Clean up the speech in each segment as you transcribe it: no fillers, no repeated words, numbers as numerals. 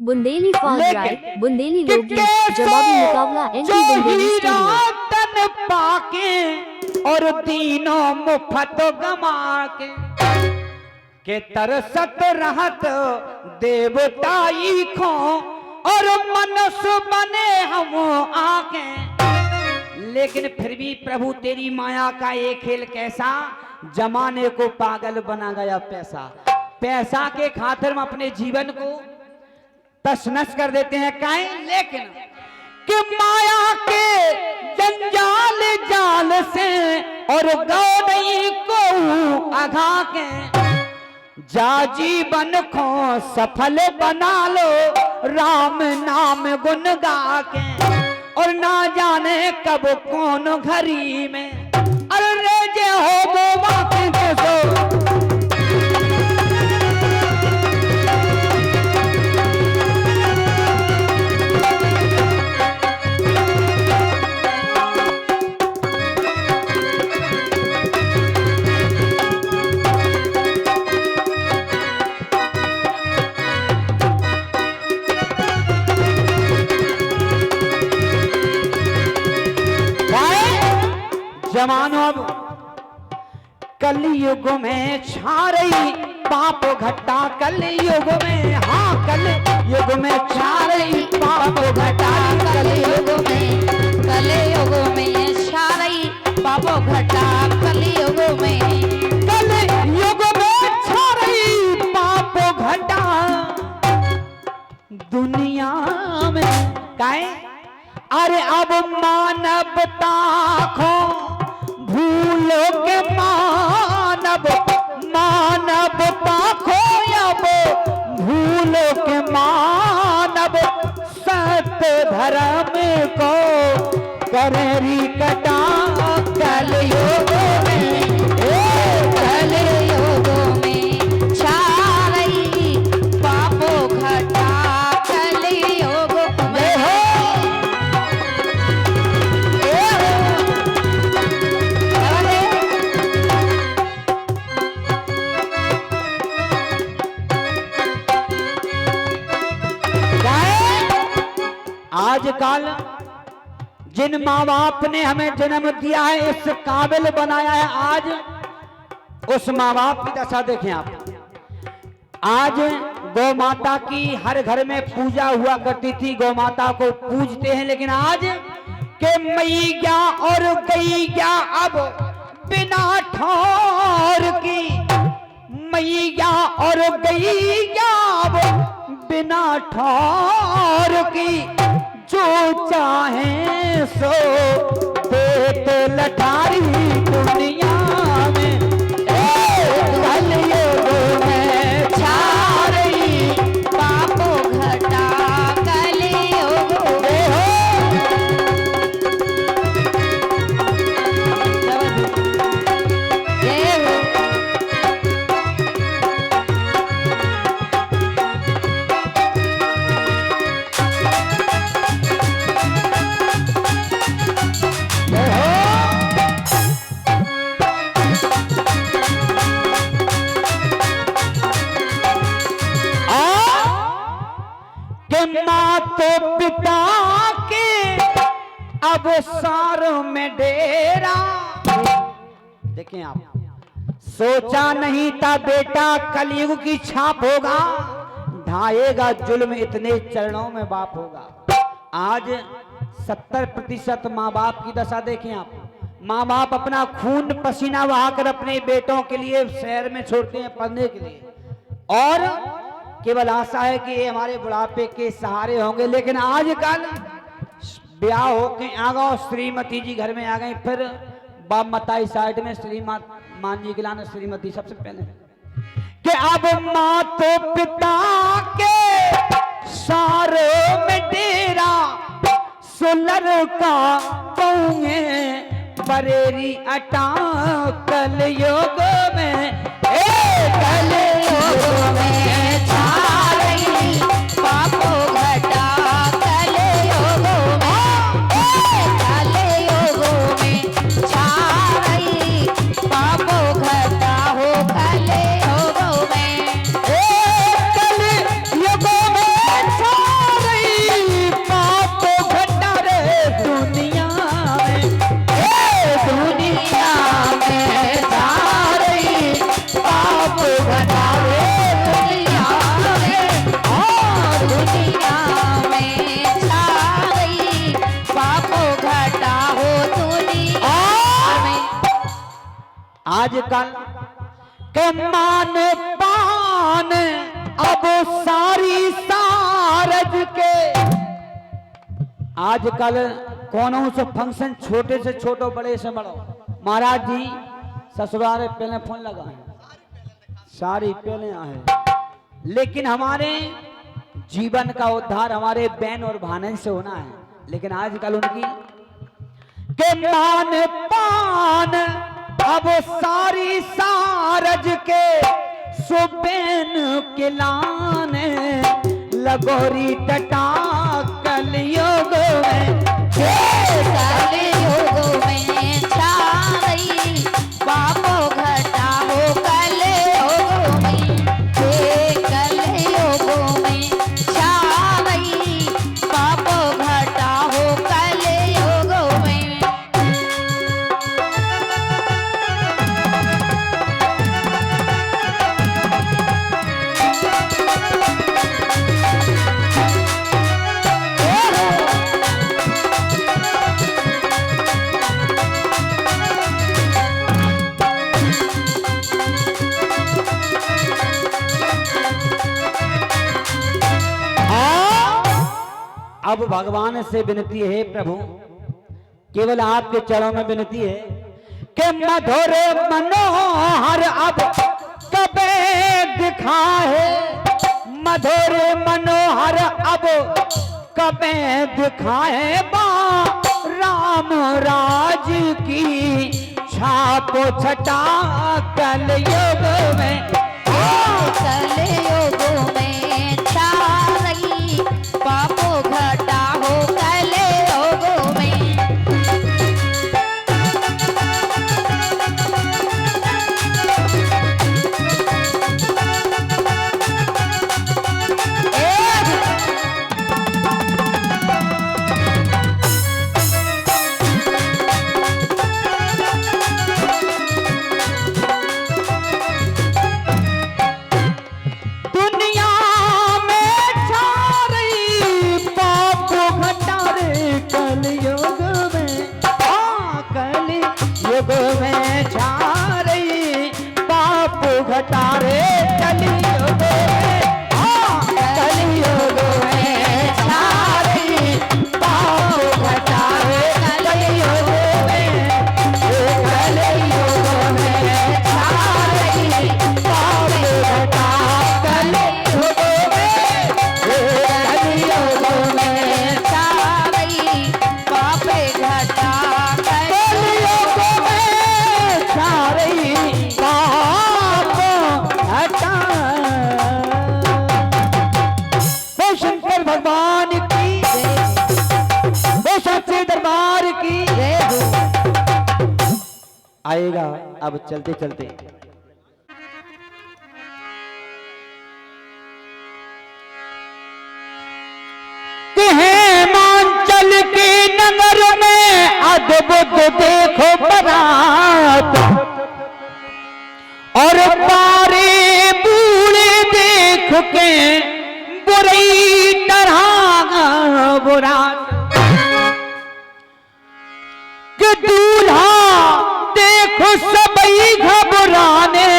Bundeli fall राय, बुंदेली लोकगीत, जवाबी मुकाबला एनटी बुंदेली स्टूडियो। तन पाके और तीनों मुफ्त गमा के तरसत रहत देवताई खो और मनुष्य बने हम आके। लेकिन फिर भी प्रभु तेरी माया का ये खेल कैसा, जमाने को पागल बना गया पैसा। पैसा के खातिर हम अपने जीवन को तसनस कर देते हैं काहे, लेकिन कि माया के जंजाल जाल से और गौड़ई को अघा के जा जीवन को सफल बना लो राम नाम गुन गा के। और ना जाने कब कौन घड़ी में अरे जे हो वो बातें कैसो। जमानो अब कलयुग में छा रही पाप घटा, कलयुग में, हाँ कलयुग में छा रही पाप घटा, कलयुग में छा रही पाप घटा, कलयुग में छा रही पाप घटा दुनिया में काहे। अरे अब मानवता खो भूलो के मानवता खो अब भूलो के मानव सत्य धर्म को करेरी कटा कलयुग में, कलयुग में छा रही पापो घटा, कलयुग में आजकल जिन माँ बाप ने हमें जन्म दिया है, इस काबिल बनाया है, आज उस माँ बाप की दशा देखें आप। आज गौ माता की हर घर में पूजा हुआ करती थी, गौ माता को पूजते हैं, लेकिन आज के मैया और गैया अब बिना ठौर की, मैया और गैया अब बिना ठौर की जो चाहे सो देत लठारी दुनिया में। कलयुग में छा रही पापो घटा, कलयुग में तो पिता के अब सारों में डेरा। देखें आप, सोचा नहीं था बेटा कलयुग की छाप होगा, ढाएगा जुल्म इतने चरणों में बाप होगा। आज 70% माँ बाप की दशा देखें आप। माँ बाप अपना खून पसीना बहाकर अपने बेटों के लिए शहर में छोड़ते हैं पढ़ने के लिए, और केवल आशा है कि ये हमारे बुढ़ापे के सहारे होंगे। लेकिन आजकल ब्याह होके आ गए, श्रीमती जी घर में आ गई, फिर बाप मताई साइड में, श्रीमान जी के लाने श्रीमती सबसे पहले। कि अब माँ तो पिता के सारे में डेरा, सुलर का पौंगे बरेरी अटा कलयुग में, कलयुग में छा रही पापो घटा, कलयुग में छा रही पापो घटा हो, कलयुग में कलयुग में छा आजकल के मान पान अब सारी सारज के, आजकल कौन से फंक्शन छोटे से छोटो बड़े से बड़ो, महाराज जी ससुराल पहले फोन लगा है, सारी पहले है, लेकिन हमारे जीवन का उद्धार हमारे बहन और भाने से होना है। लेकिन आजकल उनकी के मान पान अब सारी सारज के, सुबेन के लाने लगोरी टटा कलयुग में, कलयुग में छा रही पापो घटा हो, कलयुग में, कलयुग में छा रही पापो घटा हो, कलयुग में। अब भगवान से विनती है प्रभु, केवल आपके चरणों में विनती है कि मधुर मनोहर अब कबे दिखाए, मधुर मनोहर अब कबे दिखाए बा राम राज की छाप छटा कलयुग में, कलयुग में छा रही पापो घटा हो, कलयुग में। दुनिया में छा रही पाप घटा रे कलयुग में, कलयुग में छा रही पाप घटा रे कलयुग में, कलयुग में छा रही पाप घटा रे कलयुग में, कलयुग में छा रही पाप घटा कलयुग में, कलयुग में छा रही पापे घटा, कलयुग में छा रही पाप घटा। वो शंकर भगवान की, वो सच्चे दरबार की आएगा। अब चलते चलते हेमांचल के नगर में अद्भुत देखो बारात, और पारे बूढ़े देख के बुरी तरह बुरा, कि दूल्हा देखो सबई घबराने,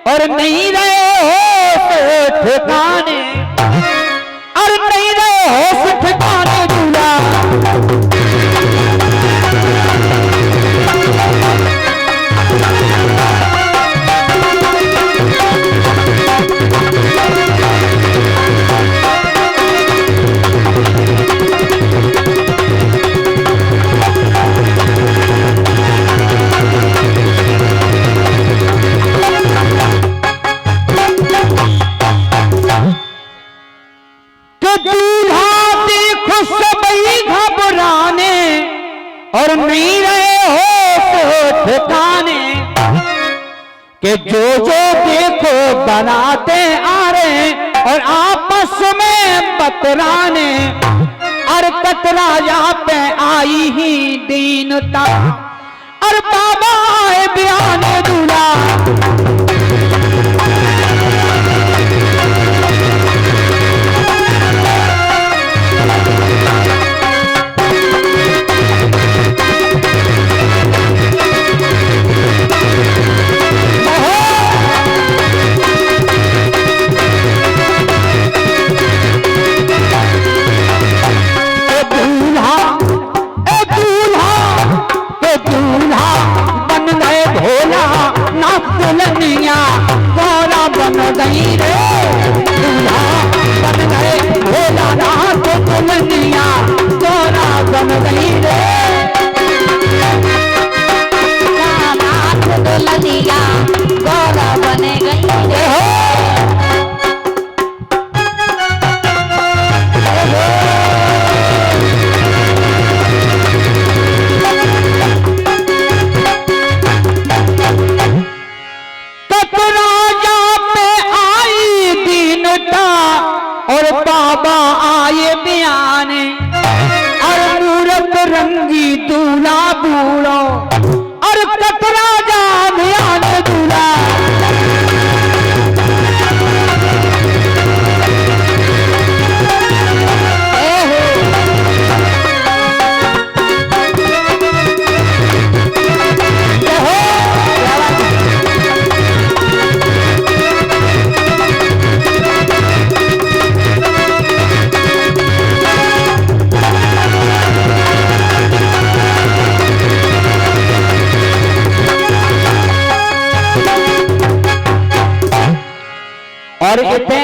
और नहीं रहे हो ठिकाने, और नहीं रहे हो ठिकाने दूल्हा, और नहीं रहे हो ठिकाने, कि जो जो देखो बनाते आ रहे और आपस में बतराने, और कतराया पे आई ही दीनता, और बाबा है बयान दूल्हा, गई रे, दूल्हा बन गए भोलानाथ दुल्हनिया गौरा बन गई रे। नाथ दुल्हनिया गौरा बन गई रे। और बाबा आए बयाने, और मूरत रंगी दूल्हा बूढ़ो, और कतरा जा बयान दूल्हा। और कहते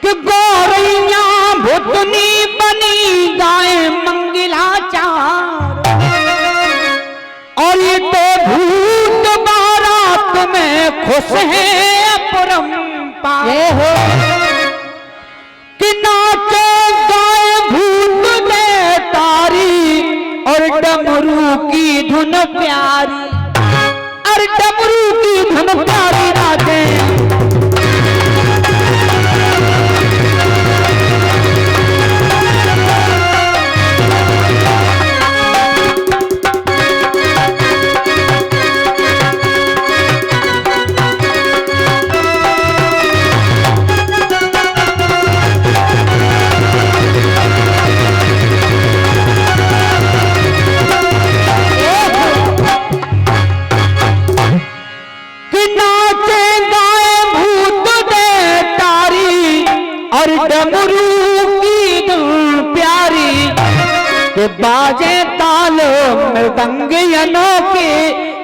कि गौरैया भुतनी बनी गाय मंगलाचार, और ये तो भूत बारात में खुश है अपरंपार कि नाचे गाय भूत दे तारी, और डमरू की धुन प्यारी, और डमरू की धुन प्यारी नाचे। के बाजे ताल मृदंग अनोखे,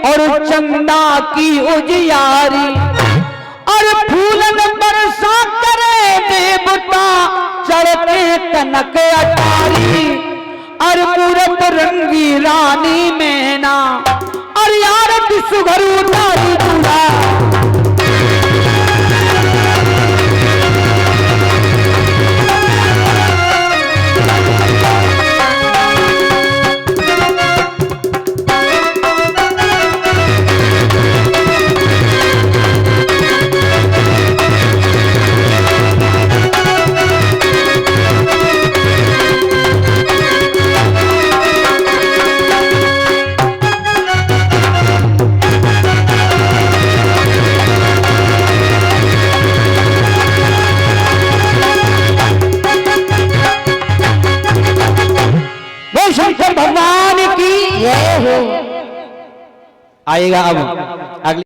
और चंदा की उजियारी, और फूलन बरसा करे देवता चढ़ते कनक अटारी, और मूरत रंगी रानी मैना, और यार सुघर उतारी दूल्हा। शंकर भगवान की जय हो। आएगा अब अगले